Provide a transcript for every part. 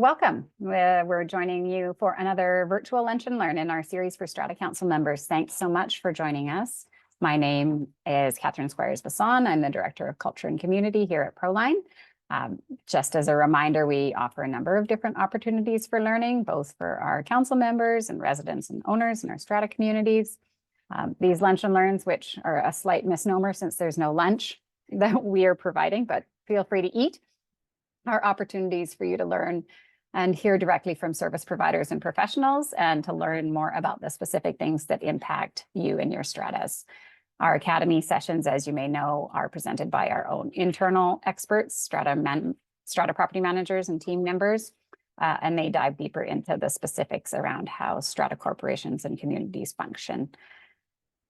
welcome. We're joining you for another virtual lunch and learn in our series for Strata Council members. Thanks so much for joining us. My name is Catherine Squires-Basson. I'm the Director of Culture and Community here at Proline. Just as a reminder, we offer a number of different opportunities for learning, both for our council members and residents and owners in our Strata communities. These lunch and learns, which are a slight misnomer since there's no lunch that we are providing, but feel free to eat, are opportunities for you to learn and hear directly from service providers and professionals, and to learn more about the specific things that impact you and your stratas. Our Academy sessions, as you may know, are presented by our own internal experts, strata property managers and team members, and they dive deeper into the specifics around how strata corporations and communities function.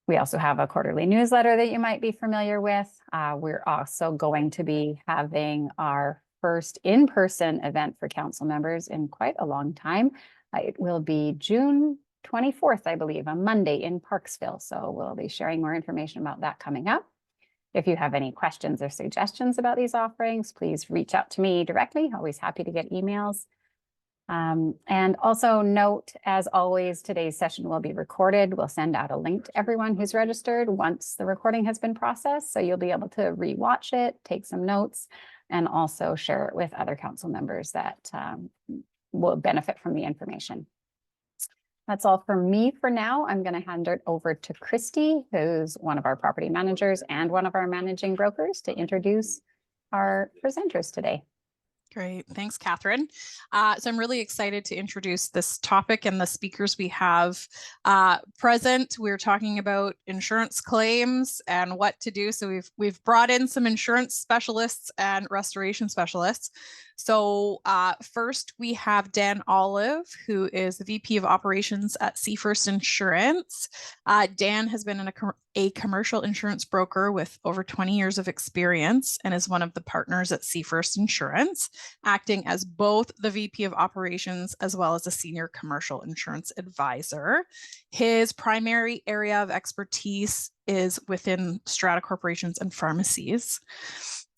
We also have a quarterly newsletter that you might be familiar with. We're also going to be having our first in-person event for council members in quite a long time. It will be June 24th, I believe, a Monday in Parksville. So we'll be sharing more information about that coming up. If you have any questions or suggestions about these offerings, please reach out to me directly. Always happy to get emails. And also note, as always, today's session will be recorded. We'll send out a link to everyone who's registered once the recording has been processed. So you'll be able to rewatch it, take some notes, and also share it with other council members that will benefit from the information. That's all from me for now. I'm going to hand it over to Christy, who's one of our property managers and one of our managing brokers, to introduce our presenters today. Great. Thanks, Catherine. So I'm really excited to introduce this topic and the speakers we have present. We're talking about insurance claims and what to do. So we've brought in some insurance specialists and restoration specialists. So first we have Dan Olive, who is the VP of Operations at Seafirst Insurance. Dan has been a commercial insurance broker with over 20 years of experience and is one of the partners at Seafirst Insurance, acting as both the VP of Operations as well as a senior commercial insurance advisor. His primary area of expertise is within strata corporations and pharmacies.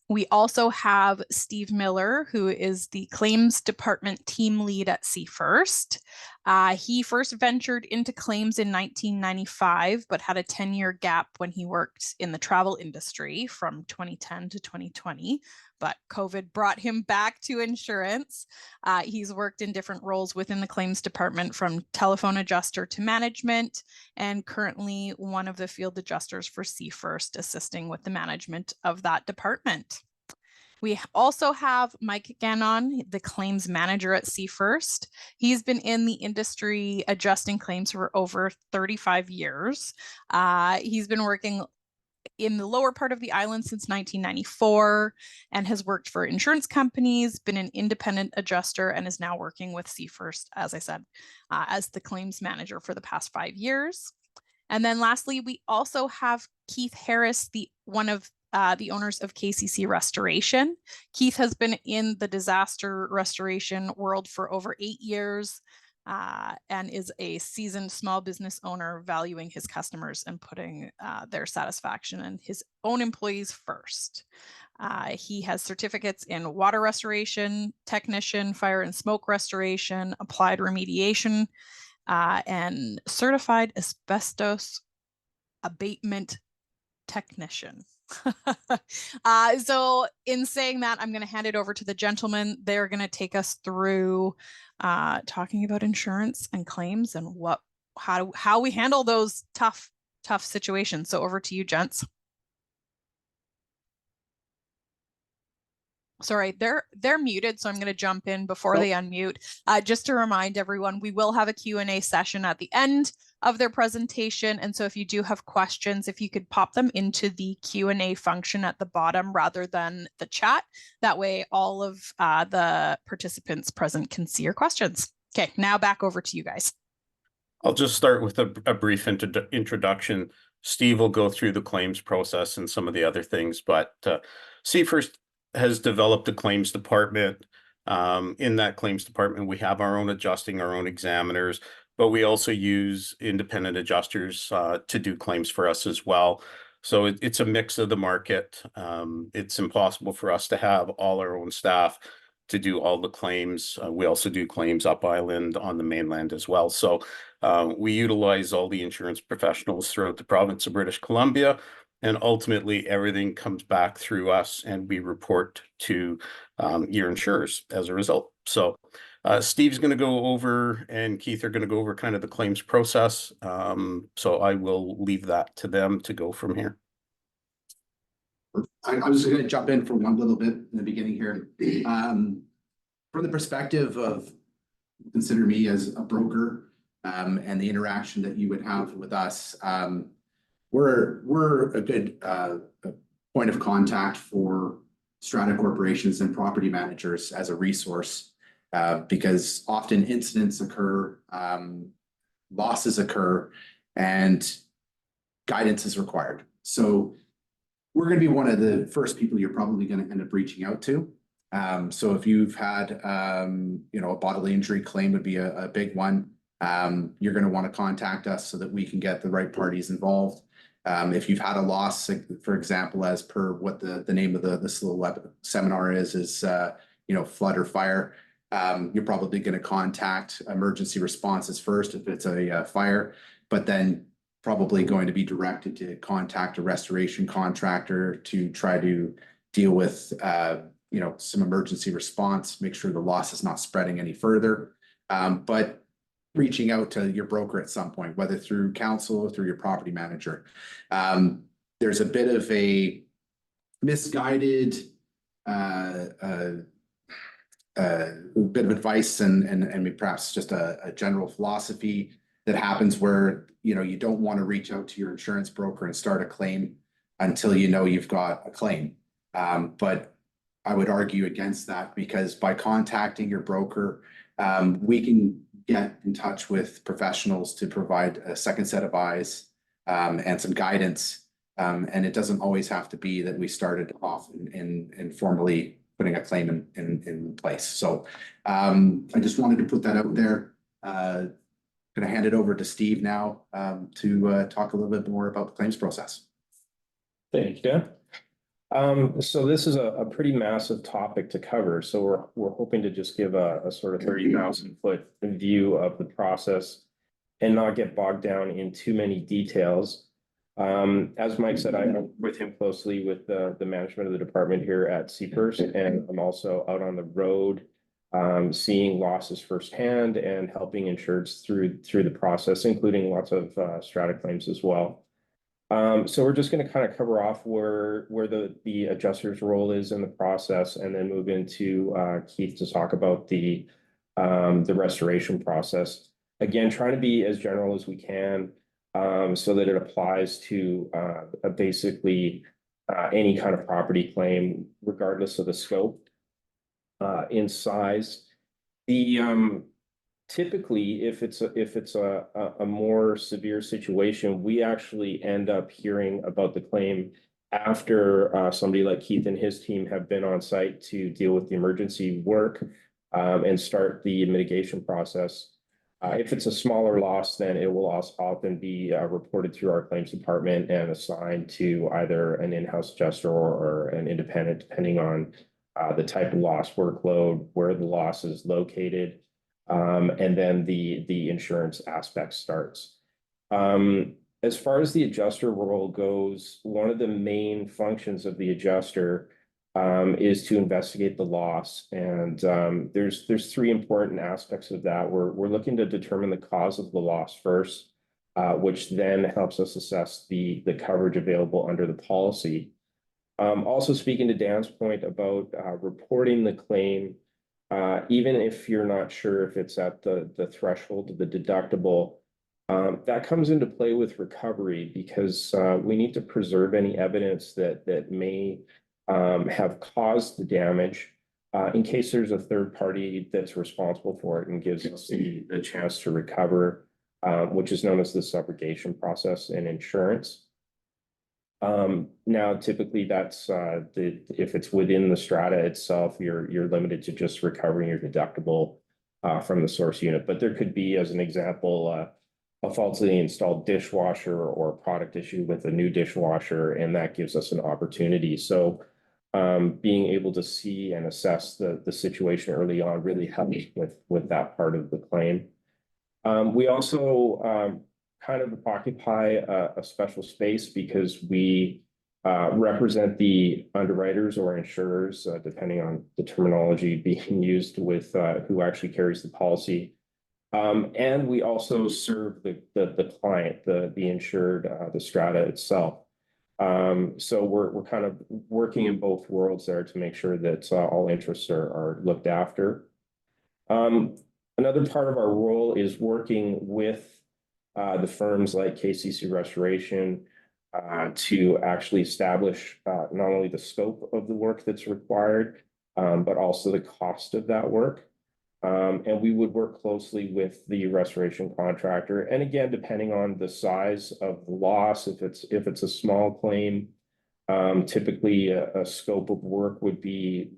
We also have Steve Millar, who is the claims department team lead at Seafirst. He first ventured into claims in 1995, but had a 10-year gap when he worked in the travel industry from 2010 to 2020. But COVID brought him back to insurance. He's worked in different roles within the claims department, from telephone adjuster to management, and currently one of the field adjusters for Seafirst, assisting with the management of that department. We also have Mike Gagnon, the claims manager at Seafirst. He's been in the industry adjusting claims for over 35 years. He's been working in the lower part of the island since 1994 and has worked for insurance companies, been an independent adjuster, and is now working with Seafirst, as I said, as the claims manager for the past 5 years. And then lastly, we also have Keith Harris, one of the owners of KCC Restoration. Keith has been in the disaster restoration world for over 8 years. And is a seasoned small business owner, valuing his customers and putting their satisfaction and his own employees first. He has certificates in water restoration technician, fire and smoke restoration, applied remediation, and certified asbestos abatement technician. So in saying that, I'm going to hand it over to the gentlemen. They're going to take us through talking about insurance and claims and how we handle those tough situations. So over to you, gents. Sorry, they're muted, so I'm going to jump in before they unmute. Just to remind everyone, we will have a Q&A session at the end of their presentation. And so if you do have questions, if you could pop them into the Q&A function at the bottom rather than the chat, that way all of the participants present can see your questions. Okay, now back over to you guys. I'll just start with a brief introduction. Steve will go through the claims process and some of the other things, but Seafirst has developed a claims department. In that claims department, we have our own adjusting, our own examiners, but we also use independent adjusters to do claims for us as well. So it's a mix of the market. It's impossible for us to have all our own staff. to do all the claims. We also do claims up island on the mainland as well. So we utilize all the insurance professionals throughout the province of British Columbia, and ultimately everything comes back through us and we report to your insurers as a result. So Steve's going to go over and Keith are going to go over kind of the claims process. So I will leave that to them to go from here. I'm just going to jump in for one little bit in the beginning here. From the perspective of consider me as a broker and the interaction that you would have with us, we're a good point of contact for strata corporations and property managers as a resource because often incidents occur, losses occur, and guidance is required. So we're going to be one of the first people you're probably going to end up reaching out to. So if you've had, a bodily injury claim would be a big one. You're going to want to contact us so that we can get the right parties involved. If you've had a loss, for example, as per what the name of this little seminar is flood or fire, you're probably going to contact emergency responses first if it's a fire, but then probably going to be directed to contact a restoration contractor to try to deal with, some emergency response, make sure the loss is not spreading any further. But reaching out to your broker at some point, whether through counsel or through your property manager. There's a bit of a misguided bit of advice and perhaps just a general philosophy that happens where you don't want to reach out to your insurance broker and start a claim until you've got a claim. But I would argue against that because by contacting your broker, we can get in touch with professionals to provide a second set of eyes and some guidance. And it doesn't always have to be that we started off in formally putting a claim in place. So I just wanted to put that out there. Going to hand it over to Steve now to talk a little bit more about the claims process. Thank you, Dan. So this is a pretty massive topic to cover. So we're hoping to just give a sort of 30,000-foot view of the process and not get bogged down in too many details. As Mike said, I work with him closely with the management of the department here at Seafirst, and I'm also out on the road seeing losses firsthand and helping insureds through the process, including lots of strata claims as well. So we're just going to kind of cover off where the adjuster's role is in the process, and then move into Keith to talk about the restoration process. Again, trying to be as general as we can so that it applies to basically any kind of property claim, regardless of the scope in size. Typically, if it's a more severe situation, we actually end up hearing about the claim after somebody like Keith and his team have been on site to deal with the emergency work and start the mitigation process. If it's a smaller loss, then it will also often be reported through our claims department and assigned to either an in-house adjuster or an independent, depending on the type of loss workload, where the loss is located. And then the insurance aspect starts. As far as the adjuster role goes, one of the main functions of the adjuster is to investigate the loss. And there's three important aspects of that. We're looking to determine the cause of the loss first, which then helps us assess the coverage available under the policy. Also speaking to Dan's point about reporting the claim, even if you're not sure if it's at the threshold of the deductible, that comes into play with recovery because we need to preserve any evidence that may have caused the damage in case there's a third party that's responsible for it and gives us the chance to recover, which is known as the subrogation process in insurance. Now, typically that's if it's within the strata itself, you're limited to just recovering your deductible from the source unit. But there could be, as an example, a falsely installed dishwasher or a product issue with a new dishwasher, and that gives us an opportunity. So being able to see and assess the situation early on really helps with that part of the claim. We also kind of occupy a special space because we represent the underwriters or insurers, depending on the terminology being used with who actually carries the policy. And we also serve the client, the insured, the strata itself. So we're kind of working in both worlds there to make sure that all interests are looked after. Another part of our role is working with the firms like KCC Restoration to actually establish not only the scope of the work that's required, but also the cost of that work. And we would work closely with the restoration contractor. And again, depending on the size of the loss, if it's a small claim, typically a scope of work would be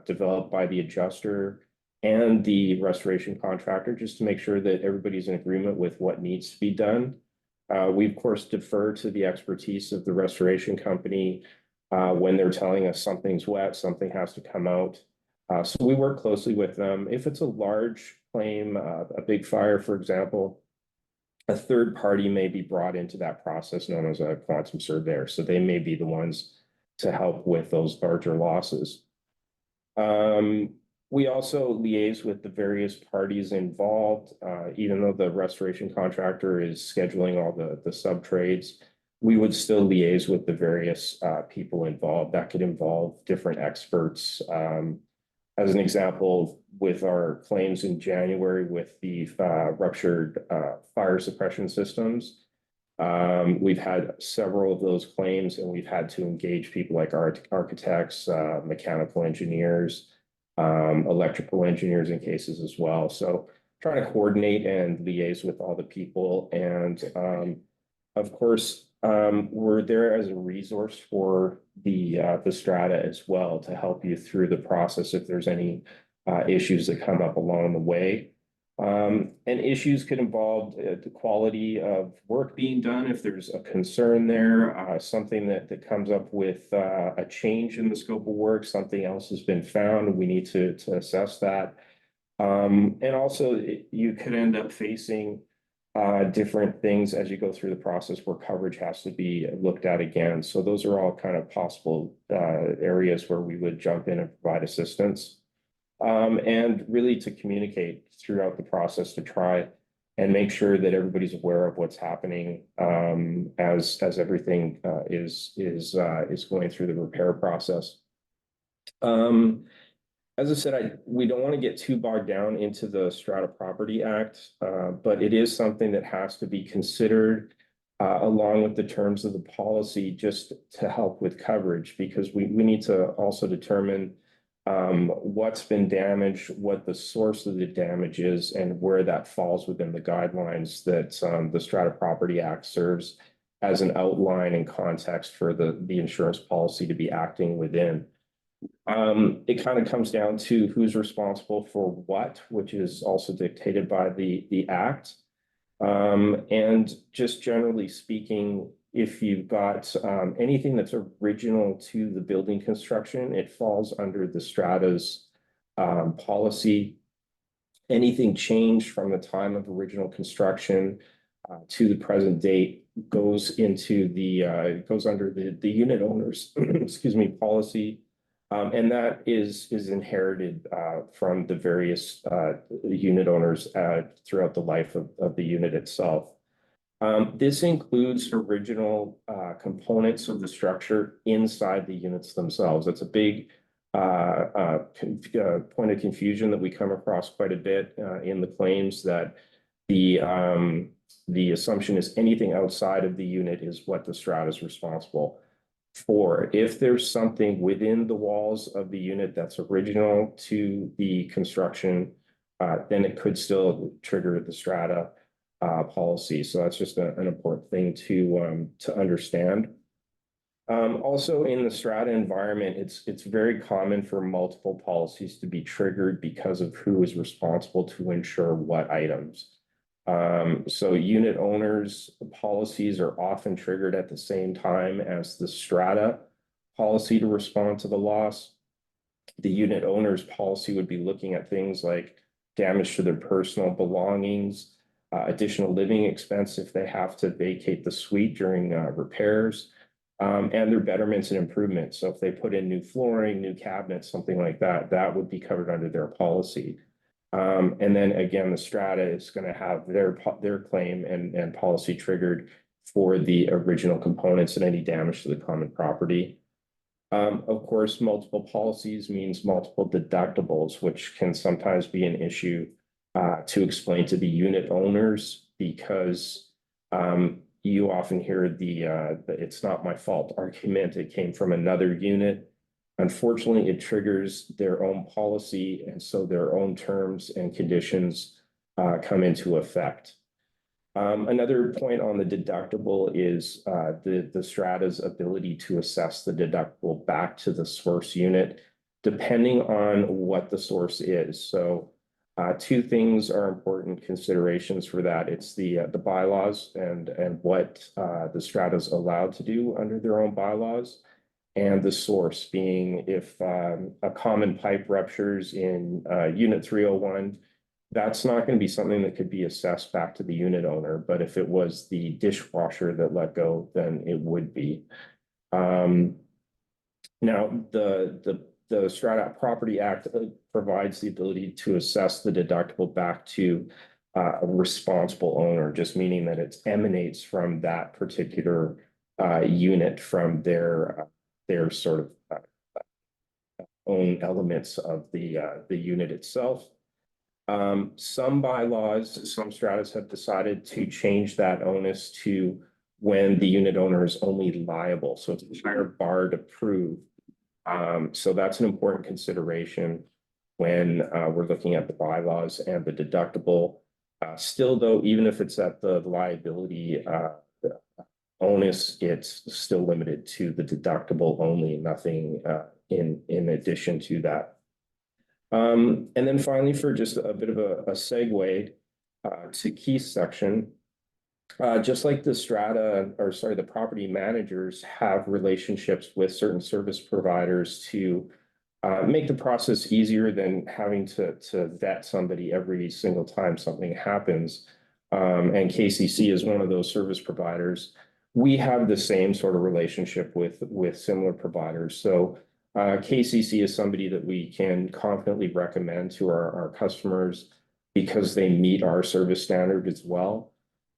developed by the adjuster and the restoration contractor, just to make sure that everybody's in agreement with what needs to be done. We of course defer to the expertise of the restoration company when they're telling us something's wet, something has to come out. So we work closely with them. If it's a large claim, a big fire, for example, a third party may be brought into that process known as a quantum surveyor. So they may be the ones to help with those larger losses. We also liaise with the various parties involved, even though the restoration contractor is scheduling all the sub-trades, we would still liaise with the various people involved. That could involve different experts. As an example, with our claims in January with the ruptured fire suppression systems, we've had several of those claims, and we've had to engage people like architects, mechanical engineers, electrical engineers in cases as well. So trying to coordinate and liaise with all the people. And of course, we're there as a resource for the strata as well to help you through the process if there's any issues that come up along the way. And issues could involve the quality of work being done if there's a concern there, something that comes up with a change in the scope of work, something else has been found, and we need to assess that. And also you could end up facing different things as you go through the process where coverage has to be looked at again. So those are all kind of possible areas where we would jump in and provide assistance. And really to communicate throughout the process to try and make sure that everybody's aware of what's happening as everything is going through the repair process. As I said, we don't want to get too bogged down into the Strata Property Act, but it is something that has to be considered along with the terms of the policy just to help with coverage, because we need to also determine what's been damaged, what the source of the damage is, and where that falls within the guidelines that the Strata Property Act serves as an outline and context for the insurance policy to be acting within. It kind of comes down to who's responsible for what, which is also dictated by the Act. And just generally speaking, if you've got anything that's original to the building construction, it falls under the strata's policy. Anything changed from the time of original construction to the present date goes into goes under the unit owner's excuse me, policy. And that is inherited from the various unit owners throughout the life of the unit itself. This includes original components of the structure inside the units themselves. It's a big point of confusion that we come across quite a bit in the claims, that the assumption is anything outside of the unit is what the strata is responsible for. If there's something within the walls of the unit that's original to the construction, then it could still trigger the strata policy. So that's just an important thing to understand. Also in the strata environment, it's very common for multiple policies to be triggered because of who is responsible to insure what items. So unit owners' policies are often triggered at the same time as the strata policy to respond to the loss. The unit owner's policy would be looking at things like damage to their personal belongings, additional living expense if they have to vacate the suite during repairs, and their betterments and improvements. So if they put in new flooring, new cabinets, something like that, that would be covered under their policy. And then again, the strata is going to have their claim and policy triggered for the original components and any damage to the common property. Of course, multiple policies means multiple deductibles, which can sometimes be an issue to explain to the unit owners, because you often hear the "it's not my fault" argument. It came from another unit. Unfortunately, it triggers their own policy, and so their own terms and conditions come into effect. Another point on the deductible is the strata's ability to assess the deductible back to the source unit, depending on what the source is. So two things are important considerations for that. It's the bylaws and what the strata's allowed to do under their own bylaws, and the source being if a common pipe ruptures in unit 301, that's not going to be something that could be assessed back to the unit owner. But if it was the dishwasher that let go, then it would be. Now, the Strata Property Act provides the ability to assess the deductible back to a responsible owner, just meaning that it emanates from that particular unit, from their sort of own elements of the unit itself. Some bylaws, some stratas have decided to change that onus to when the unit owner is only liable. So it's a higher bar to prove. So that's an important consideration when we're looking at the bylaws and the deductible. Still, though, even if it's at the liability onus, it's still limited to the deductible only, nothing in addition to that. And then finally, for just a bit of a segue to Keith's section, just like the strata, or sorry, the property managers have relationships with certain service providers to make the process easier than having to vet somebody every single time something happens. And KCC is one of those service providers. We have the same sort of relationship with similar providers. So KCC is somebody that we can confidently recommend to our customers because they meet our service standard as well.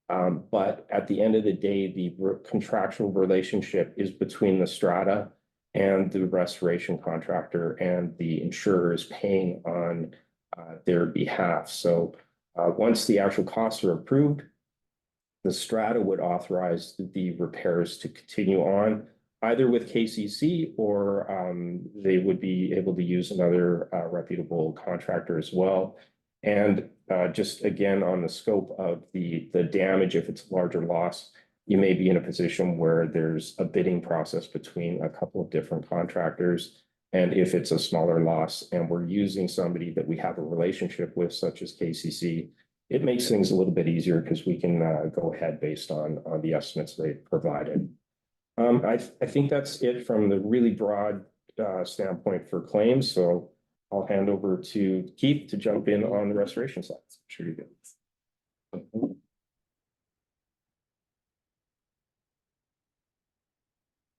But at the end of the day, the contractual relationship is between the strata and the restoration contractor, and the insurer is paying on their behalf. So once the actual costs are approved, the strata would authorize the repairs to continue on, either with KCC or they would be able to use another reputable contractor as well. And just again, on the scope of the damage, if it's a larger loss, you may be in a position where there's a bidding process between a couple of different contractors. And if it's a smaller loss and we're using somebody that we have a relationship with, such as KCC, it makes things a little bit easier because we can go ahead based on the estimates they've provided. I think that's it from the really broad standpoint for claims. So I'll hand over to Keith to jump in on the restoration side. Sure you do.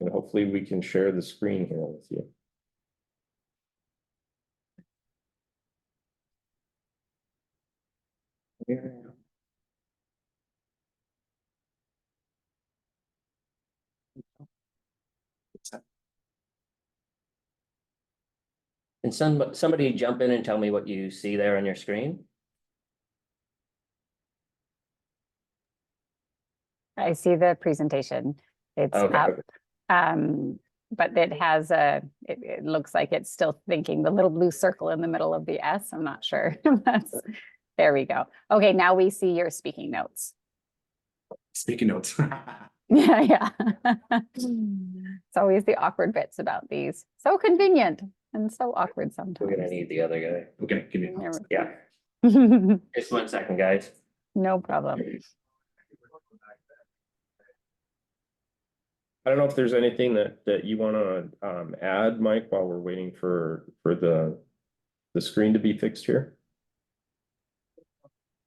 And hopefully we can share the screen here with you. Yeah. Can somebody jump in and tell me what you see there on your screen? I see the presentation. It's Okay. up. But it has it looks like it's still thinking the little blue circle in the middle of the S. I'm not sure. There we go. Okay, now we see your speaking notes. Speaking notes. Yeah. It's always the awkward bits about these. So convenient and so awkward sometimes. We're gonna need the other guy. Okay, give me. Yeah, No just 1 second, guys. problem. I don't know if there's anything that you want to add, Mike, while we're waiting for the screen to be fixed here.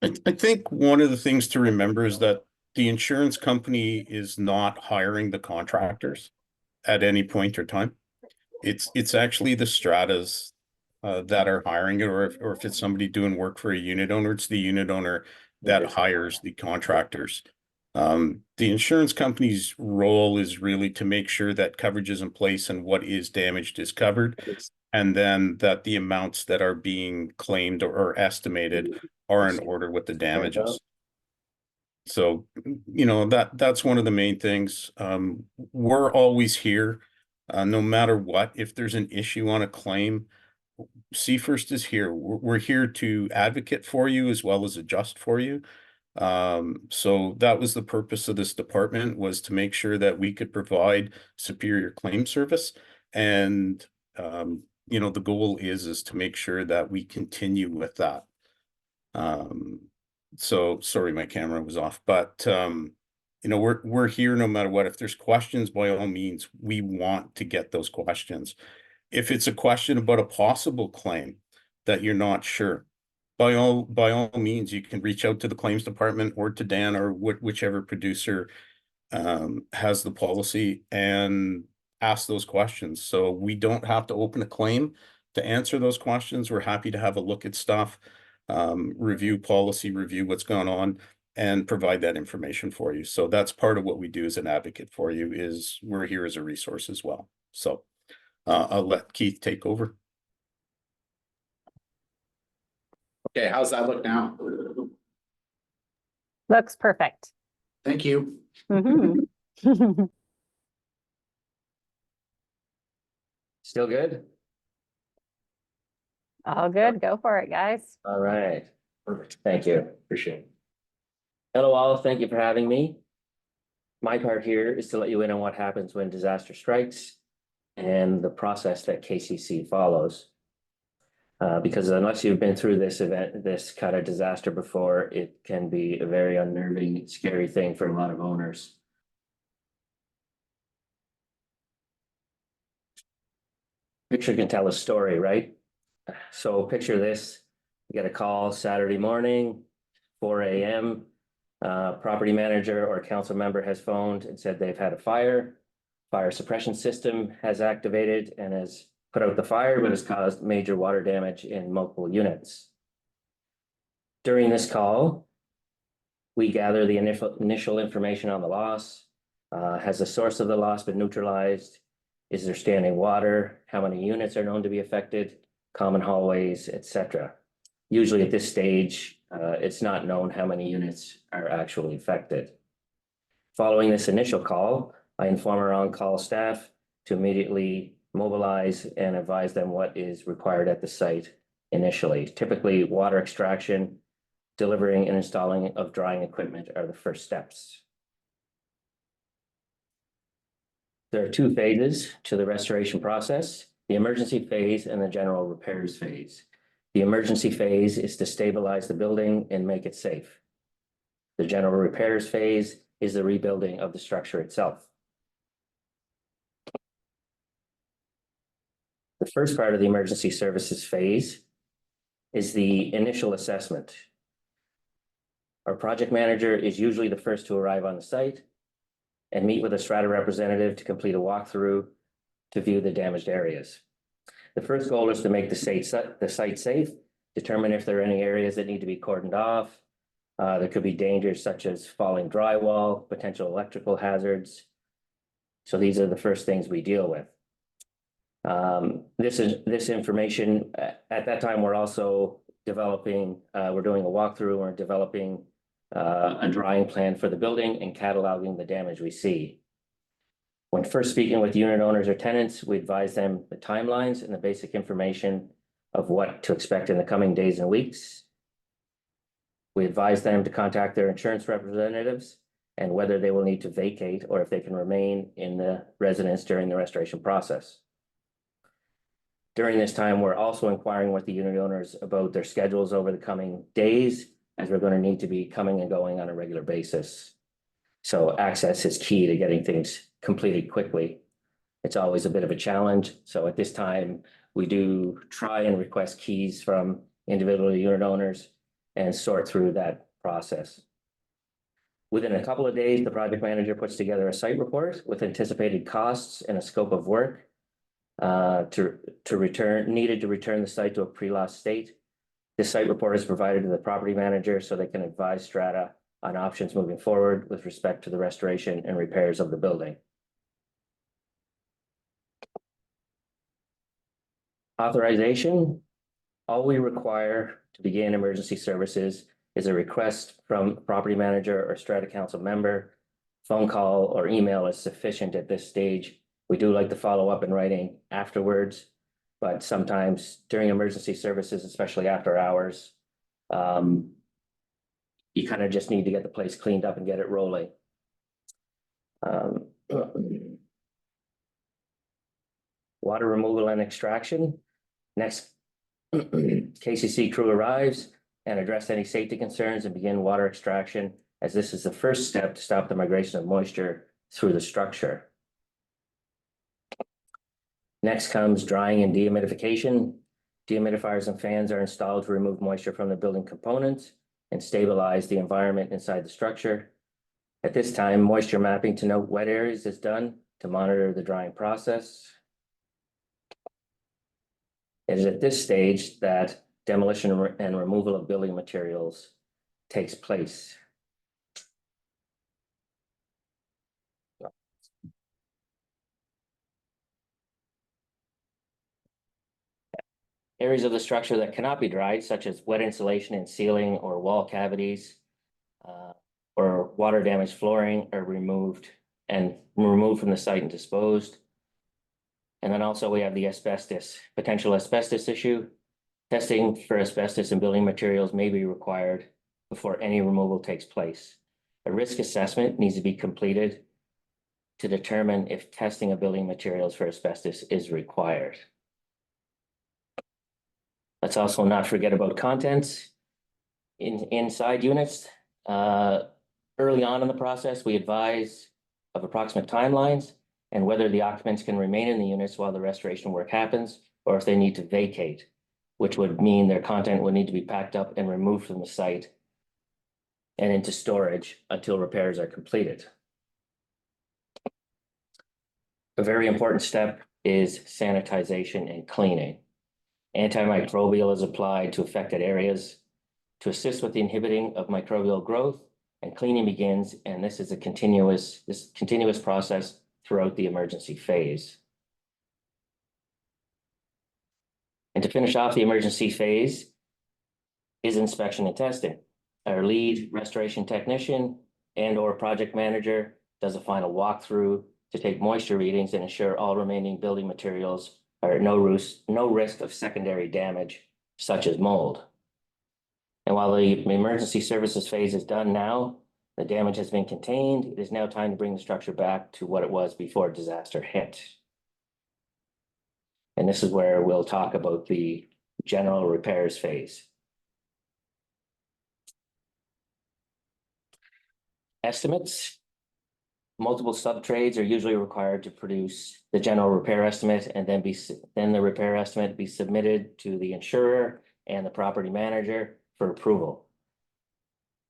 I think one of the things to remember is that the insurance company is not hiring the contractors at any point or time. It's actually the stratas that are hiring it, or if it's somebody doing work for a unit owner, it's the unit owner that hires the contractors. The insurance company's role is really to make sure that coverage is in place and what is damaged is covered, and then that the amounts that are being claimed or estimated are in order with the damages. So, you know, that's one of the main things. We're always here, no matter what. If there's an issue on a claim, Seafirst is here. We're here to advocate for you as well as adjust for you. So that was the purpose of this department, was to make sure that we could provide superior claim service. And, you know, the goal is to make sure that we continue with that. So sorry, my camera was off, but, you know, we're here no matter what. If there's questions, by all means, we want to get those questions. If it's a question about a possible claim that you're not sure, by all means, you can reach out to the claims department or to Dan or whichever producer has the policy and ask those questions. So we don't have to open a claim to answer those questions. We're happy to have a look at stuff, review policy, review what's going on, and provide that information for you. So that's part of what we do as an advocate for you, is we're here as a resource as well. So I'll let Keith take over. Okay, how's that look now? Looks perfect. Thank you. Mhm. Still good? All good. Go for it, guys. All right. Perfect. Thank you. Appreciate it. Hello all, thank you for having me. My part here is to let you in on what happens when disaster strikes and the process that KCC follows. Because unless you've been through this event, this kind of disaster before, it can be a very unnerving, scary thing for a lot of owners. Picture can tell a story, right? So picture this, you get a call Saturday morning, 4 a.m. Property manager or council member has phoned and said they've had a fire. Fire suppression system has activated and has put out the fire, but has caused major water damage in multiple units. During this call, we gather the initial information on the loss. Has the source of the loss been neutralized? Is there standing water? How many units are known to be affected? Common hallways, etc. Usually at this stage, it's not known how many units are actually affected. Following this initial call, I inform our on-call staff to immediately mobilize and advise them what is required at the site initially. Typically, water extraction, delivering and installing of drying equipment are the first steps. There are two phases to the restoration process: the emergency phase and the general repairs phase. The emergency phase is to stabilize the building and make it safe. The general repairs phase is the rebuilding of the structure itself. The first part of the emergency services phase is the initial assessment. Our project manager is usually the first to arrive on the site and meet with a strata representative to complete a walkthrough to view the damaged areas. The first goal is to make the site safe, determine if there are any areas that need to be cordoned off. There could be dangers such as falling drywall, potential electrical hazards. So these are the first things we deal with. This information, at that time, we're also developing, we're doing a walkthrough, we're developing a drawing plan for the building and cataloging the damage we see. When first speaking with unit owners or tenants, we advise them the timelines and the basic information of what to expect in the coming days and weeks. We advise them to contact their insurance representatives and whether they will need to vacate or if they can remain in the residence during the restoration process. During this time, we're also inquiring with the unit owners about their schedules over the coming days, as we're going to need to be coming and going on a regular basis. So access is key to getting things completed quickly. It's always a bit of a challenge. So at this time, we do try and request keys from individual unit owners and sort through that process. Within a couple of days, the project manager puts together a site report with anticipated costs and a scope of work needed to return the site to a pre-loss state. This site report is provided to the property manager so they can advise strata on options moving forward with respect to the restoration and repairs of the building. Authorization. All we require to begin emergency services is a request from property manager or strata council member. Phone call or email is sufficient at this stage. We do like to follow up in writing afterwards, but sometimes during emergency services, especially after hours, you kind of just need to get the place cleaned up and get it rolling. Water removal and extraction. Next, KCC crew arrives and address any safety concerns and begin water extraction, as this is the first step to stop the migration of moisture through the structure. Next comes drying and dehumidification. Dehumidifiers and fans are installed to remove moisture from the building components and stabilize the environment inside the structure. At this time, moisture mapping to note wet areas is done to monitor the drying process. It is at this stage that demolition and removal of building materials takes place. Areas of the structure that cannot be dried, such as wet insulation and ceiling or wall cavities, or water damaged flooring, are removed from the site and disposed. And then also we have the potential asbestos issue. Testing for asbestos in building materials may be required before any removal takes place. A risk assessment needs to be completed to determine if testing of building materials for asbestos is required. Let's also not forget about contents inside units. Early on in the process, we advise of approximate timelines and whether the occupants can remain in the units while the restoration work happens, or if they need to vacate, which would mean their content would need to be packed up and removed from the site and into storage until repairs are completed. A very important step is sanitization and cleaning. Antimicrobial is applied to affected areas to assist with the inhibiting of microbial growth, and cleaning begins, and this is a continuous process throughout the emergency phase. And to finish off the emergency phase is inspection and testing. Our lead restoration technician and/or project manager does a final walkthrough to take moisture readings and ensure all remaining building materials are at no risk of secondary damage, such as mold. And while the emergency services phase is done now, the damage has been contained. It is now time to bring the structure back to what it was before disaster hit. And this is where we'll talk about the general repairs phase. Estimates. Multiple sub-trades are usually required to produce the general repair estimate, and then the repair estimate be submitted to the insurer and the property manager for approval.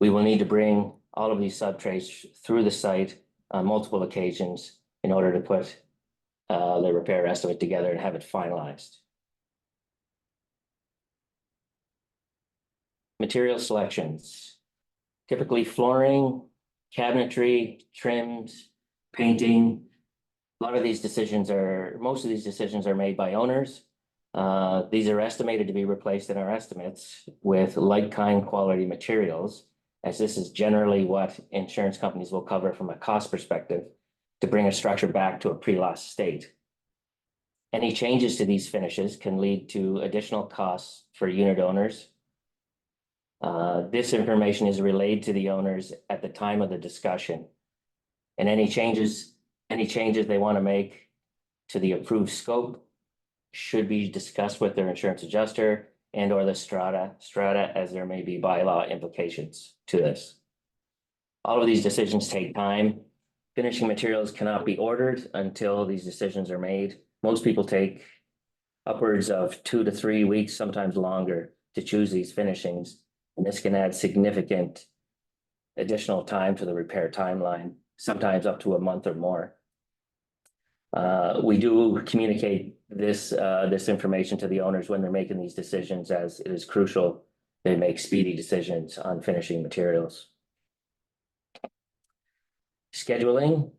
We will need to bring all of these sub-trades through the site on multiple occasions in order to put the repair estimate together and have it finalized. Material selections. Typically flooring, cabinetry, trims, painting. Most of these decisions are made by owners. These are estimated to be replaced in our estimates with like kind quality materials, as this is generally what insurance companies will cover from a cost perspective to bring a structure back to a pre-loss state. Any changes to these finishes can lead to additional costs for unit owners. This information is relayed to the owners at the time of the discussion, and any changes they want to make to the approved scope should be discussed with their insurance adjuster and or the strata, as there may be bylaw implications to this. All of these decisions take time Finishing materials cannot be ordered until these decisions are made. Most people take upwards of 2 to 3 weeks, sometimes longer, to choose these finishings. And this can add significant additional time to the repair timeline, sometimes up to a month or more. We do communicate this information to the owners when they're making these decisions, as it is crucial they make speedy decisions on finishing materials. Scheduling.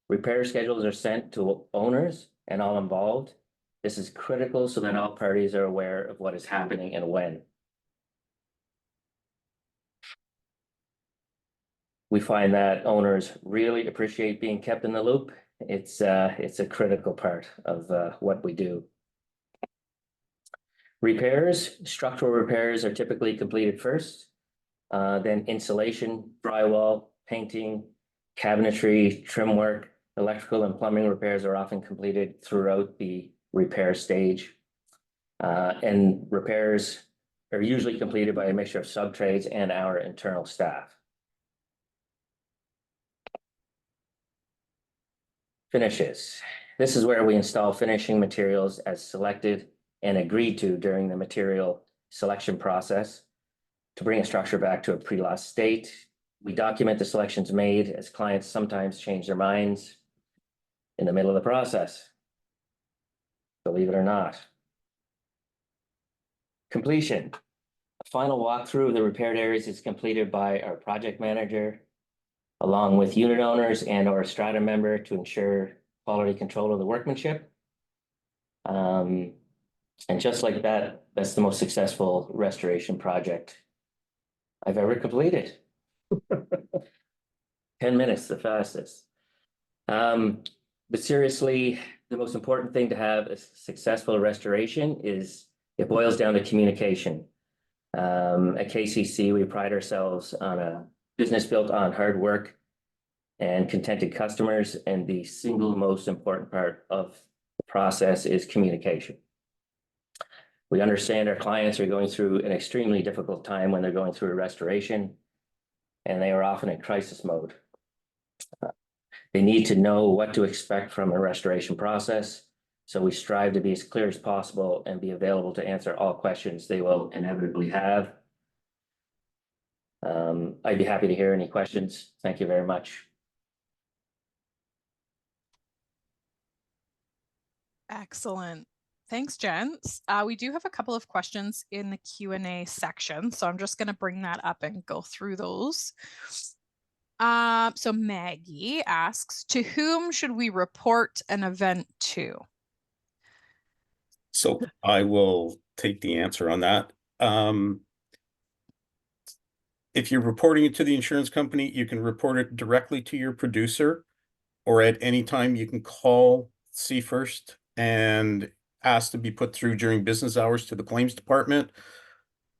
Repair schedules are sent to owners and all involved. This is critical so that all parties are aware of what is happening and when. We find that owners really appreciate being kept in the loop. It's a critical part of what we do. Repairs, structural repairs are typically completed first. Then insulation, drywall, painting, cabinetry, trim work, electrical and plumbing repairs are often completed throughout the repair stage. And repairs are usually completed by a mixture of sub-trades and our internal staff. Finishes. This is where we install finishing materials as selected and agreed to during the material selection process to bring a structure back to a pre-loss state. We document the selections made, as clients sometimes change their minds in the middle of the process. Believe it or not. Completion. A final walkthrough of the repaired areas is completed by our project manager, along with unit owners and or strata member, to ensure quality control of the workmanship. And just like that, that's the most successful restoration project I've ever completed. 10 minutes, the fastest. But seriously, the most important thing to have a successful restoration is it boils down to communication. At KCC, we pride ourselves on a business built on hard work and contented customers, and the single most important part of the process is communication. We understand our clients are going through an extremely difficult time when they're going through a restoration, and they are often in crisis mode. They need to know what to expect from a restoration process, so we strive to be as clear as possible and be available to answer all questions they will inevitably have. I'd be happy to hear any questions. Thank you very much. Excellent. Thanks, gents. We do have a couple of questions in the Q&A section, so I'm just going to bring that up and go through those. So Maggie asks, to whom should we report an event to? So I will take the answer on that. If you're reporting it to the insurance company, you can report it directly to your producer, or at any time you can call Seafirst and ask to be put through during business hours to the claims department.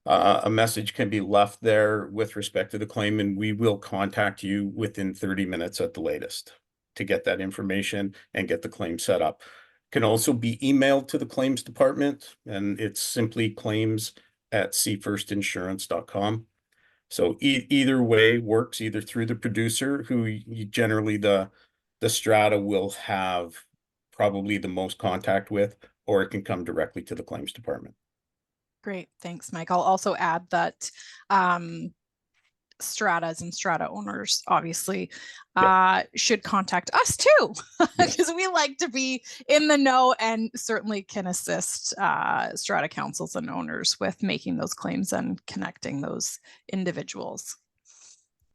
A message can be left there with respect to the claim, and we will contact you within 30 minutes at the latest to get that information and get the claim set up. It can also be emailed to the claims department, and it's simply claims@seafirstinsurance.com. So either way works, either through the producer, who generally the strata will have probably the most contact with, or it can come directly to the claims department. Great, thanks, Mike. I'll also add that stratas and strata owners obviously should contact us too, because we like to be in the know and certainly can assist strata councils and owners with making those claims and connecting those individuals.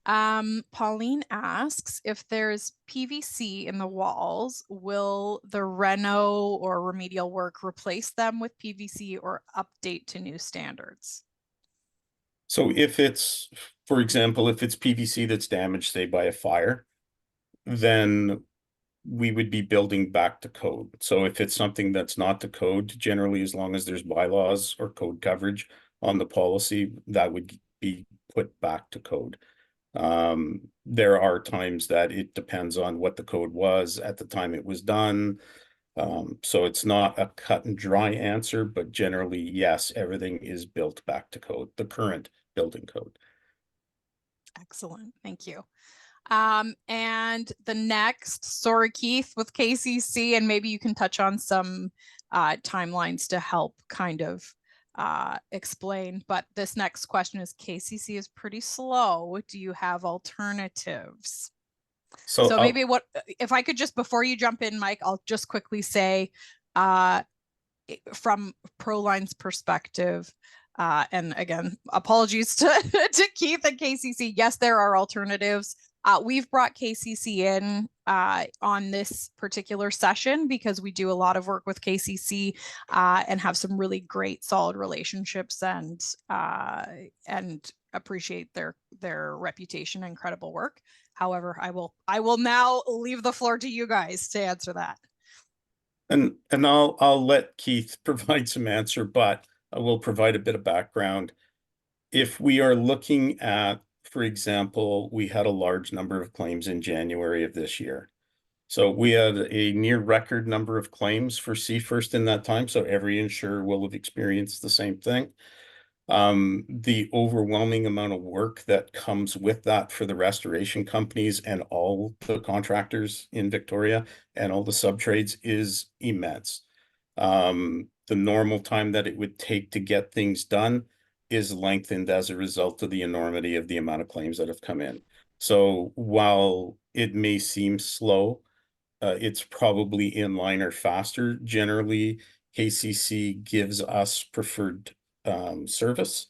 Pauline asks, if there's PVC in the walls, will the reno or remedial work replace them with PVC or update to new standards? So if it's, for example, if it's PVC that's damaged, say by a fire, then we would be building back to code. So if it's something that's not to code, generally, as long as there's bylaws or code coverage on the policy, that would be put back to code. There are times that it depends on what the code was at the time it was done. So it's not a cut and dry answer, but generally, yes, everything is built back to code, the current building code. Excellent, thank you. And the next, sorry, Keith, with KCC, and maybe you can touch on some timelines to help kind of explain. But this next question is, KCC is pretty slow. Do you have alternatives? So maybe what, if I could just, before you jump in, Mike, I'll just quickly say, from Proline's perspective, and again, apologies to Keith and KCC. Yes, there are alternatives. We've brought KCC in on this particular session because we do a lot of work with KCC and have some really great, solid relationships, and appreciate their reputation and incredible work. However, I will now leave the floor to you guys to answer that. And I'll let Keith provide some answer, but I will provide a bit of background. If we are looking at, for example, we had a large number of claims in January of this year. So we had a near record number of claims for Seafirst in that time. So every insurer will have experienced the same thing. The overwhelming amount of work that comes with that for the restoration companies and all the contractors in Victoria and all the subtrades is immense. The normal time that it would take to get things done is lengthened as a result of the enormity of the amount of claims that have come in. So while it may seem slow, it's probably in line or faster. Generally, KCC gives us preferred service.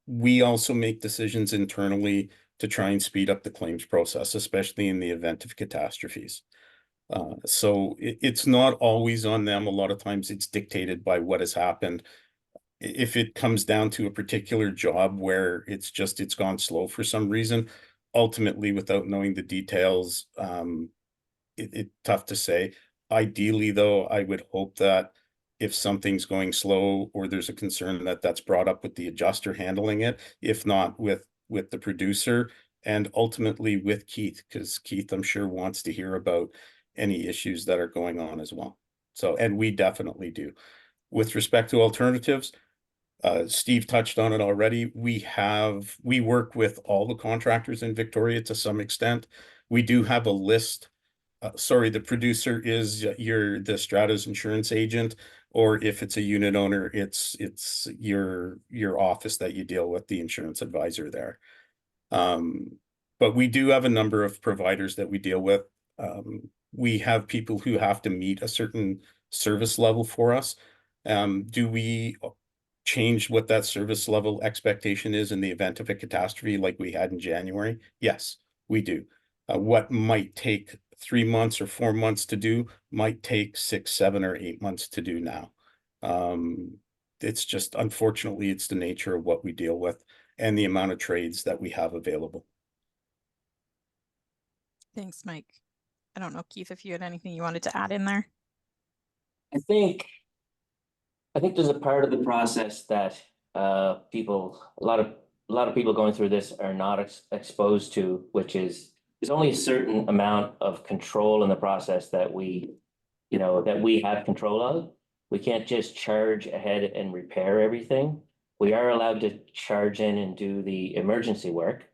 We also make decisions internally to try and speed up the claims process, especially in the event of catastrophes. So it's not always on them. A lot of times it's dictated by what has happened. If it comes down to a particular job where it's gone slow for some reason, ultimately, without knowing the details, it's tough to say. Ideally, though, I would hope that if something's going slow or there's a concern that's brought up with the adjuster handling it, if not with the producer, and ultimately with Keith, because Keith, I'm sure, wants to hear about any issues that are going on as well. So, and we definitely do. With respect to alternatives, Steve touched on it already. We work with all the contractors in Victoria to some extent. We do have a list. Sorry, the producer is the Strata's insurance agent, or if it's a unit owner, it's your office that you deal with, the insurance advisor there. But we do have a number of providers that we deal with. We have people who have to meet a certain service level for us. Do we change what that service level expectation is in the event of a catastrophe like we had in January? Yes, we do. What might take 3 months or 4 months to do might take 6, 7, or 8 months to do now. It's just, unfortunately, it's the nature of what we deal with and the amount of trades that we have available. Thanks, Mike. I don't know, Keith, if you had anything you wanted to add in there. I think there's a part of the process that a lot of people going through this are not exposed to, which is there's only a certain amount of control in the process that we have control of. We can't just charge ahead and repair everything. We are allowed to charge in and do the emergency work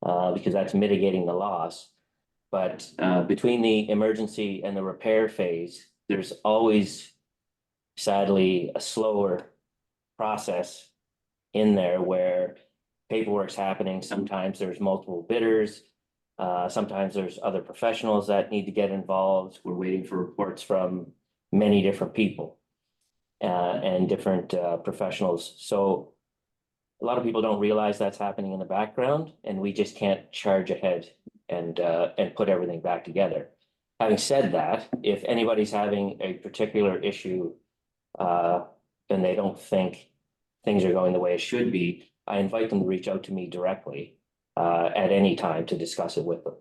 because that's mitigating the loss. But between the emergency and the repair phase, there's always, sadly, a slower process in there where paperwork's happening. Sometimes there's multiple bidders. Sometimes there's other professionals that need to get involved. We're waiting for reports from many different people and different professionals. So a lot of people don't realize that's happening in the background, and we just can't charge ahead and put everything back together. Having said that, if anybody's having a particular issue and they don't think things are going the way it should be, I invite them to reach out to me directly at any time to discuss it with them.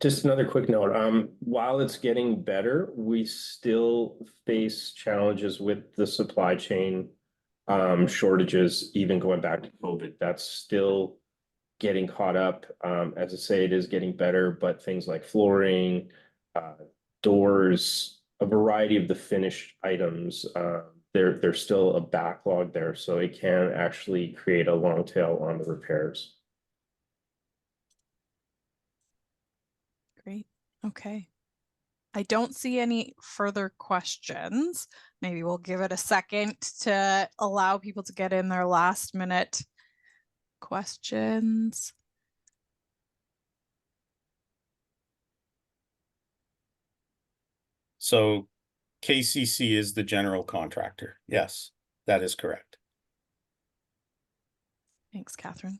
Just another quick note. While it's getting better, we still face challenges with the supply chain shortages, even going back to COVID. That's still getting caught up. As I say, it is getting better, but things like flooring, doors, a variety of the finished items, there's still a backlog there, so it can actually create a long tail on the repairs. Okay. I don't see any further questions. Maybe we'll give it a second to allow people to get in their last minute questions. So KCC is the general contractor. Yes, that is correct. Thanks, Catherine.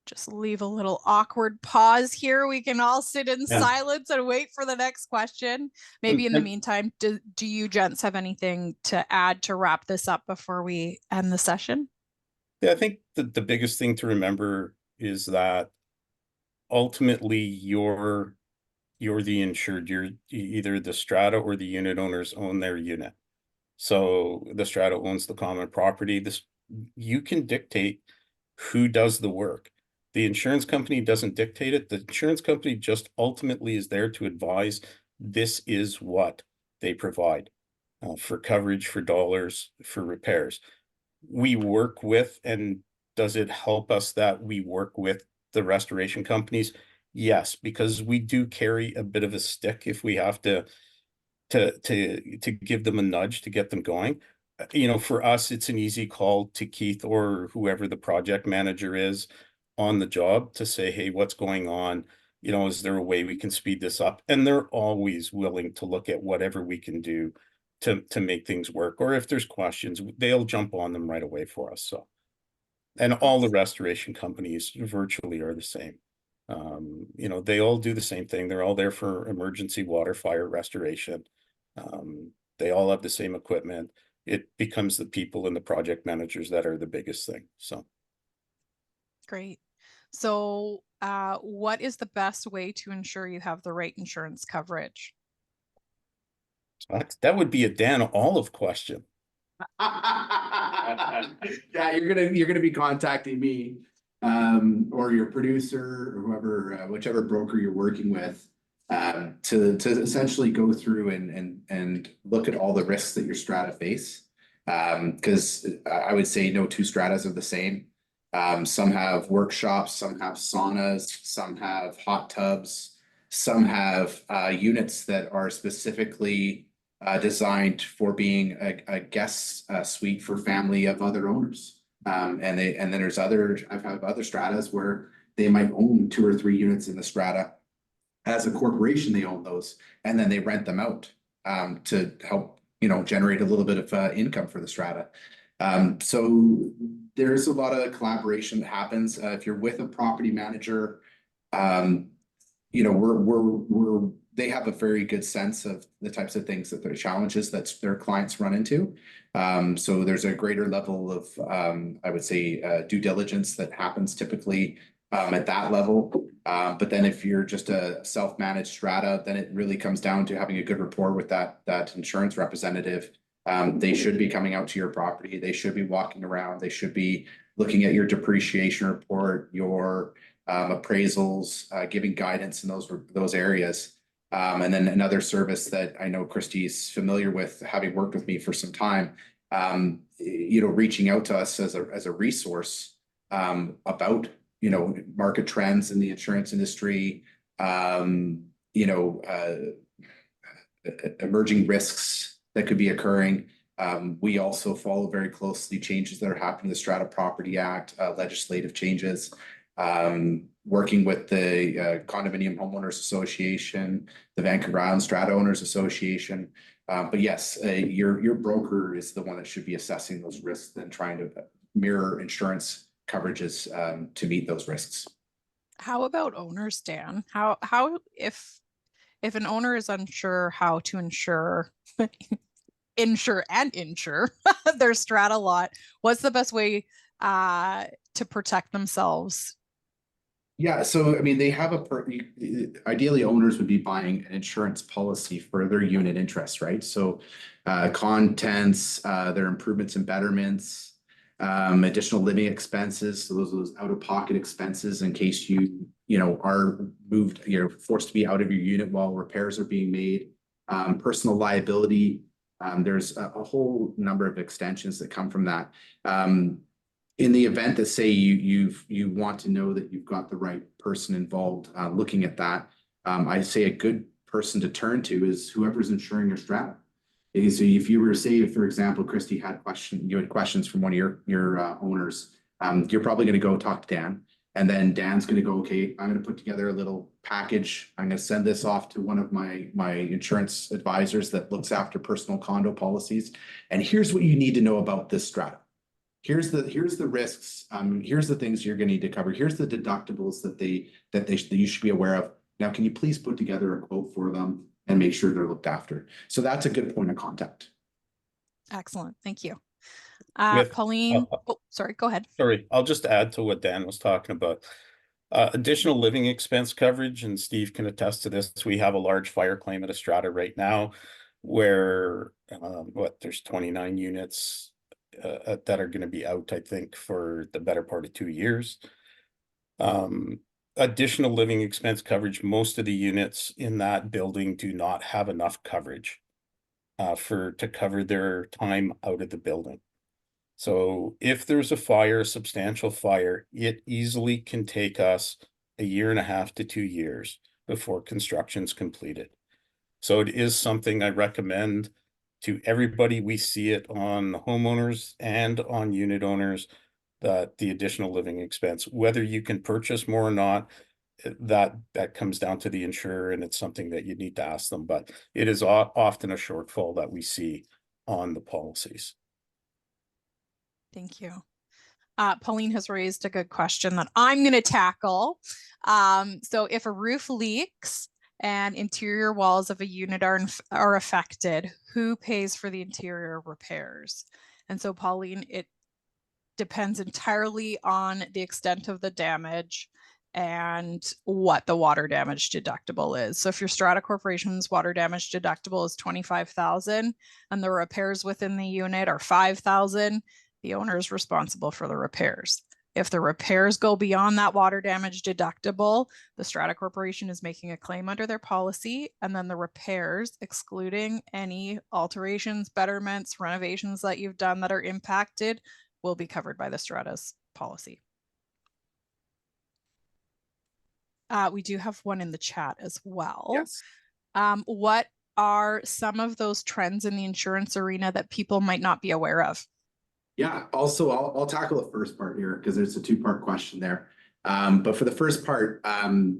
Just leave a little awkward pause here. We can all sit in silence and wait for the next question. Maybe in the meantime, do you gents have anything to add to wrap this up before we end the session? Yeah, I think the biggest thing to remember is that ultimately you're the insured. You're either the strata or the unit owners own their unit. So the strata owns the common property. You can dictate who does the work. The insurance company doesn't dictate it. The insurance company just ultimately is there to advise this is what they provide for coverage, for dollars, for repairs. We work with, and does it help us that we work with the restoration companies? Yes, because we do carry a bit of a stick if we have to give them a nudge to get them going. You know, for us, it's an easy call to Keith or whoever the project manager is on the job to say, hey, what's going on? You know, is there a way we can speed this up? And they're always willing to look at whatever we can do to make things work. Or if there's questions, they'll jump on them right away for us. So, and all the restoration companies virtually are the same. You know, they all do the same thing. They're all there for emergency water, fire restoration. They all have the same equipment. It becomes the people and the project managers that are the biggest thing. So great. So what is the best way to ensure you have the right insurance coverage? that would be a Dan Olive question. Yeah, you're gonna be contacting me, or your producer or whoever, whichever broker you're working with, to essentially go through and look at all the risks that your strata face. Because I would say no two stratas are the same. Some have workshops, some have saunas, some have hot tubs, some have units that are specifically designed for being a guest suite for family of other owners. And then I've had other stratas where they might own 2 or 3 units in the strata. As a corporation, they own those, and then they rent them out to help, you know, generate a little bit of income for the strata. So there's a lot of collaboration that happens. If you're with a property manager, you know, they have a very good sense of the types of things that their challenges that their clients run into. So there's a greater level of, I would say, due diligence that happens typically at that level. But then if you're just a self-managed strata, then it really comes down to having a good rapport with that insurance representative. They should be coming out to your property. They should be walking around. They should be looking at your depreciation report, your appraisals, giving guidance in those areas. And then another service that I know Christy's familiar with, having worked with me for some time, you know, reaching out to us as a resource about, you know, market trends in the insurance industry, you know, emerging risks that could be occurring. We also follow very closely changes that are happening in the Strata Property Act, legislative changes, working with the Condominium Homeowners Association, the Vancouver Island Strata Owners Association. But yes, your broker is the one that should be assessing those risks and trying to mirror insurance coverages to meet those risks. How about owners, Dan? How if an owner is unsure how to insure their strata lot, what's the best way to protect themselves? Yeah, so I mean, they have ideally owners would be buying an insurance policy for their unit interest, right? So contents, their improvements and betterments, additional living expenses, so those out-of-pocket expenses in case you know are moved, you're forced to be out of your unit while repairs are being made, personal liability. There's a whole number of extensions that come from that. in the event that say you want to know that you've got the right person involved, looking at that, I'd say a good person to turn to is whoever's insuring your strata. So if you were to say, for example, Christy you had questions from one of your owners, you're probably going to go talk to Dan, and then Dan's going to go, okay, I'm going to put together a little package. I'm going to send this off to one of my insurance advisors that looks after personal condo policies. And here's what you need to know about this strata. Here's the risks. Here's the things you're going to need to cover. Here's the deductibles that you should be aware of. Now, can you please put together a quote for them and make sure they're looked after? So that's a good point of contact. Excellent. Thank you. With- Pauline, oh, sorry, go ahead. Sorry, I'll just add to what Dan was talking about. Additional living expense coverage, and Steve can attest to this. We have a large fire claim at a strata right now where there's 29 units that are going to be out, I think, for the better part of 2 years. Additional living expense coverage, most of the units in that building do not have enough coverage to cover their time out of the building. So if there's a fire, a substantial fire, it easily can take us 1.5 to 2 years before construction's completed. So it is something I recommend to everybody. We see it on the homeowners and on unit owners, that the additional living expense, whether you can purchase more or not, that comes down to the insurer, and it's something that you need to ask them. But it is often a shortfall that we see on the policies. Thank you. Pauline has raised a good question that I'm going to tackle. So if a roof leaks and interior walls of a unit are affected, who pays for the interior repairs? And so, Pauline, it depends entirely on the extent of the damage and what the water damage deductible is. So if your Strata Corporation's water damage deductible is $25,000 and the repairs within the unit are $5,000, the owner is responsible for the repairs. If the repairs go beyond that water damage deductible, the Strata Corporation is making a claim under their policy, and then the repairs, excluding any alterations, betterments, renovations that you've done that are impacted, will be covered by the Strata's policy. We do have one in the chat as well. Yes. What are some of those trends in the insurance arena that people might not be aware of? Yeah, also I'll tackle the first part here because there's a two-part question there. But for the first part,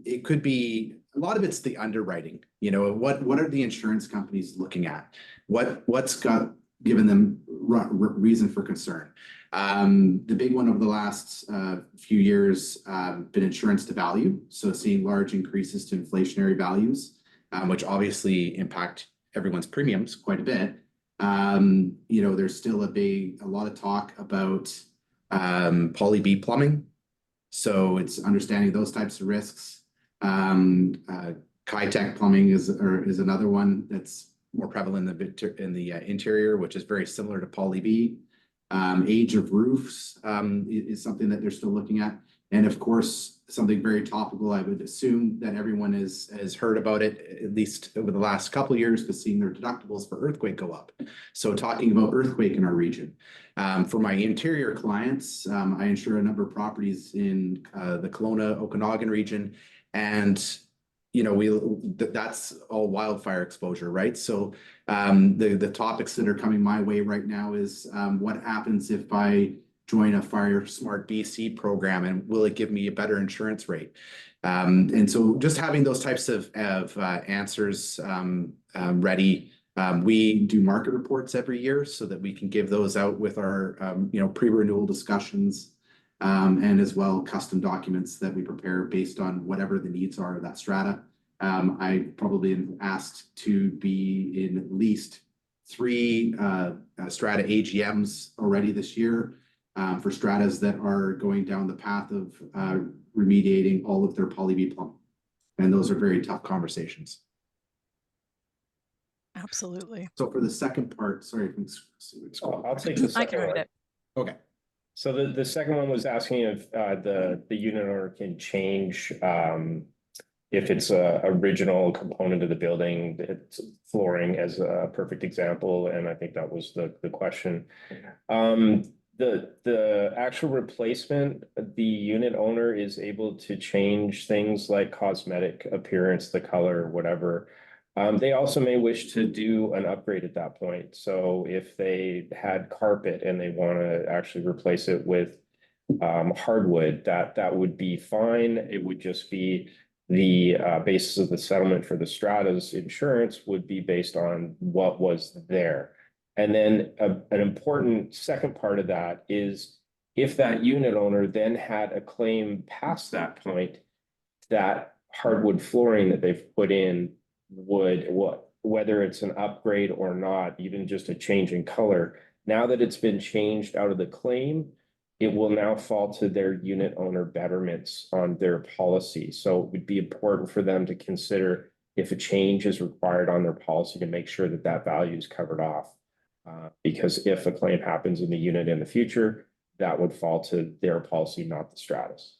it could be a lot of it's the underwriting. You know, what are the insurance companies looking at? What's given them reason for concern? The big one over the last few years been insurance to value. So seeing large increases to inflationary values, which obviously impact everyone's premiums quite a bit. You know, there's still a lot of talk about poly B plumbing. So it's understanding those types of risks. Kitech plumbing is another one that's more prevalent in the interior, which is very similar to poly B. Age of roofs is something that they're still looking at. And of course, something very topical, I would assume that everyone has heard about it, at least over the last couple of years, but seeing their deductibles for earthquake go up. So talking about earthquake in our region. For my interior clients, I insure a number of properties in the Kelowna, Okanagan region. And you know, that's all wildfire exposure, right? So the topics that are coming my way right now is what happens if I join a Fire Smart BC program, and will it give me a better insurance rate? And so just having those types of answers ready. We do market reports every year so that we can give those out with our pre-renewal discussions. And as well, custom documents that we prepare based on whatever the needs are of that strata. I probably am asked to be in at least 3 strata AGMs already this year for stratas that are going down the path of remediating all of their poly B plumbing. And those are very tough conversations. Absolutely. So for the second part, sorry. I'll take the second I can read one. it. Okay. So the second one was asking if the unit owner can change if it's a original component of the building. It's flooring as a perfect example, and I think that was the question. The actual replacement, the unit owner is able to change things like cosmetic appearance, the color, whatever. They also may wish to do an upgrade at that point. So if they had carpet and they want to actually replace it with hardwood, that would be fine. It would just be the basis of the settlement for the strata's insurance would be based on what was there. And then an important second part of that is if that unit owner then had a claim past that point, that hardwood flooring that they've put in would, whether it's an upgrade or not, even just a change in color, now that it's been changed out of the claim, it will now fall to their unit owner betterments on their policy. So it would be important for them to consider if a change is required on their policy to make sure that that value is covered off. Because if a claim happens in the unit in the future, that would fall to their policy, not the strata's.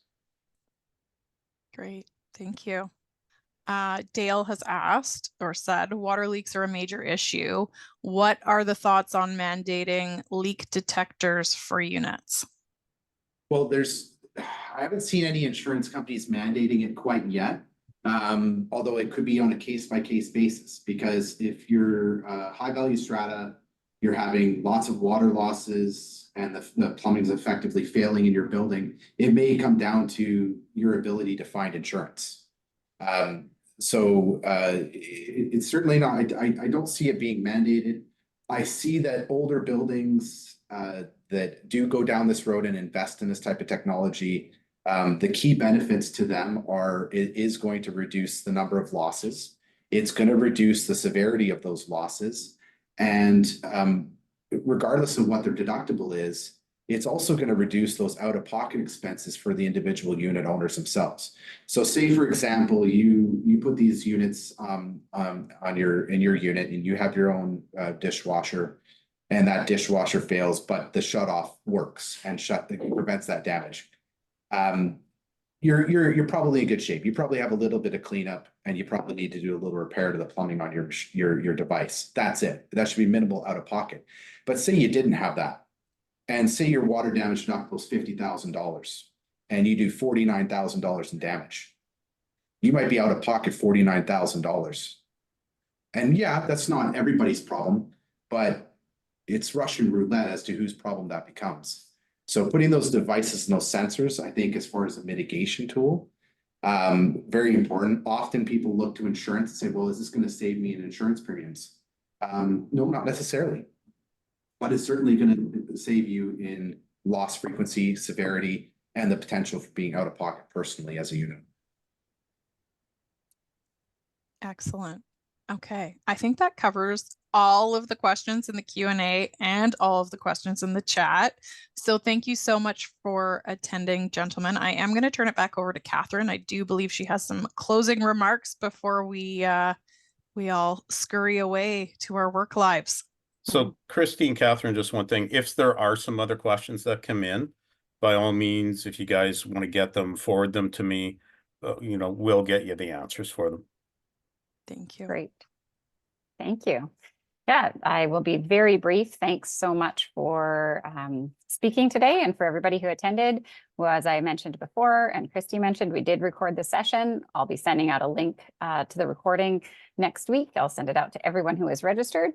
Great, thank you. Dale has asked or said, water leaks are a major issue. What are the thoughts on mandating leak detectors for units? Well, I haven't seen any insurance companies mandating it quite yet. Although it could be on a case-by-case basis, because if you're high value strata, you're having lots of water losses and the plumbing's effectively failing in your building, it may come down to your ability to find insurance. It's certainly not, I don't see it being mandated. I see that older buildings that do go down this road and invest in this type of technology, the key benefits to them are it is going to reduce the number of losses. It's going to reduce the severity of those losses. And regardless of what their deductible is, it's also going to reduce those out-of-pocket expenses for the individual unit owners themselves. So say, for example, you put these units in your unit and you have your own dishwasher, and that dishwasher fails, but the shutoff works and prevents that damage. You're probably in good shape. You probably have a little bit of cleanup, and you probably need to do a little repair to the plumbing on your device. That's it. That should be minimal out of pocket. But say you didn't have that, and say your water damage deductible is $50,000, and you do $49,000 in damage. You might be out of pocket $49,000. And yeah, that's not everybody's problem, but it's Russian roulette as to whose problem that becomes. So putting those devices and those sensors, I think, as far as a mitigation tool, very important. Often people look to insurance and say, well, is this going to save me in insurance premiums? No, not necessarily. But it's certainly going to save you in loss frequency, severity, and the potential for being out of pocket personally as a unit. Excellent. Okay, I think that covers all of the questions in the Q&A and all of the questions in the chat. So thank you so much for attending, gentlemen. I am going to turn it back over to Catherine. I do believe she has some closing remarks before we all scurry away to our work lives. So Christine, Catherine, just one thing. If there are some other questions that come in, by all means, if you guys want to get them, forward them to me. We'll get you the answers for them. Thank you. Great. Thank you. Yeah, I will be very brief. Thanks so much for speaking today, and for everybody who attended. Well, as I mentioned before, and Christy mentioned, we did record the session. I'll be sending out a link to the recording next week. I'll send it out to everyone who is registered.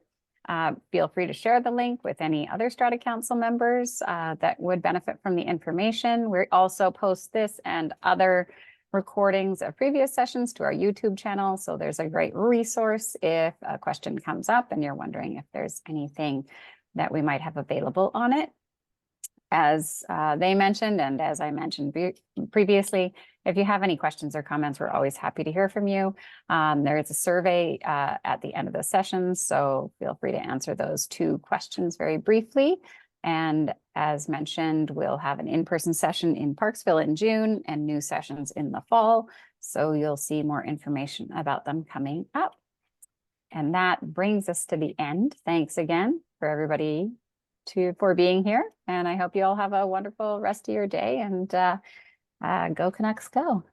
Feel free to share the link with any other Strata Council members that would benefit from the information. We also post this and other recordings of previous sessions to our YouTube channel. So there's a great resource if a question comes up and you're wondering if there's anything that we might have available on it. As they mentioned, and as I mentioned previously, if you have any questions or comments, we're always happy to hear from you. There is a survey at the end of the session, so feel free to answer those 2 questions very briefly. And as mentioned, we'll have an in-person session in Parksville in June and new sessions in the fall. So you'll see more information about them coming up. And that brings us to the end. Thanks again for everybody for being here. And I hope you all have a wonderful rest of your day, and go Canucks go.